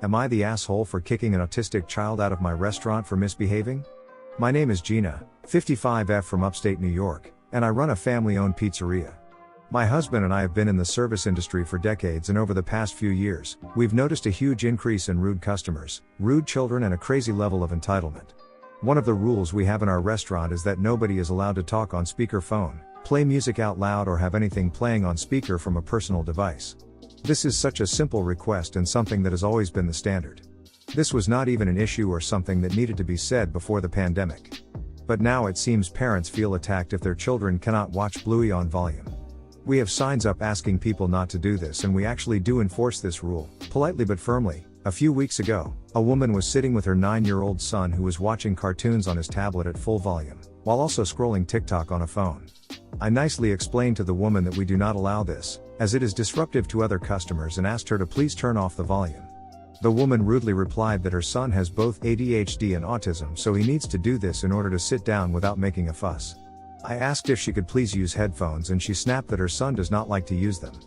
Am I the asshole for kicking an autistic child out of my restaurant for misbehaving? My name is Gina, 55F from upstate New York, and I run a family-owned pizzeria. My husband and I have been in the service industry for decades, and over the past few years, we've noticed a huge increase in rude customers, rude children, and a crazy level of entitlement. One of the rules we have in our restaurant is that nobody is allowed to talk on speakerphone, play music out loud, or have anything playing on speaker from a personal device. This is such a simple request and something that has always been the standard. This was not even an issue or something that needed to be said before the pandemic. But now it seems parents feel attacked if their children cannot watch Bluey on volume. We have signs up asking people not to do this, and we actually do enforce this rule, politely but firmly. A few weeks ago, a woman was sitting with her 9-year-old son who was watching cartoons on his tablet at full volume, while also scrolling TikTok on a phone. I nicely explained to the woman that we do not allow this, as it is disruptive to other customers, and asked her to please turn off the volume. The woman rudely replied that her son has both ADHD and autism, so he needs to do this in order to sit down without making a fuss. I asked if she could please use headphones, and she snapped that her son does not like to use them.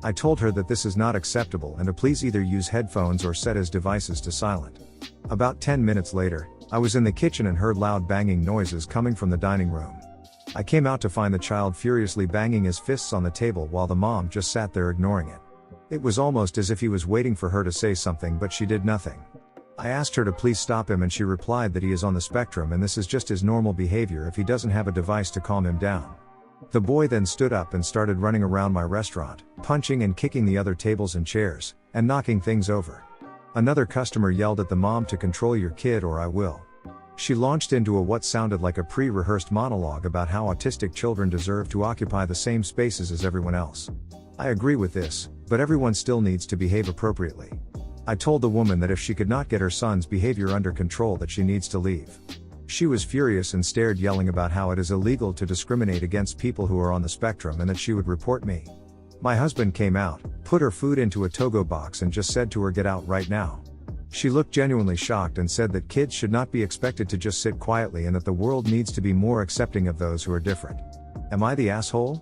I told her that this is not acceptable and to please either use headphones or set his devices to silent. About 10 minutes later, I was in the kitchen and heard loud banging noises coming from the dining room. I came out to find the child furiously banging his fists on the table while the mom just sat there ignoring it. It was almost as if he was waiting for her to say something, but she did nothing. I asked her to please stop him, and she replied that he is on the spectrum and this is just his normal behavior if he doesn't have a device to calm him down. The boy then stood up and started running around my restaurant, punching and kicking the other tables and chairs, and knocking things over. Another customer yelled at the mom to control your kid or I will. She launched into what sounded like a pre-rehearsed monologue about how autistic children deserve to occupy the same spaces as everyone else. I agree with this, but everyone still needs to behave appropriately. I told the woman that if she could not get her son's behavior under control, that she needs to leave. She was furious and stared, yelling about how it is illegal to discriminate against people who are on the spectrum and that she would report me. My husband came out, put her food into a to-go box, and just said to her, "Get out right now." She looked genuinely shocked and said that kids should not be expected to just sit quietly and that the world needs to be more accepting of those who are different. Am I the asshole?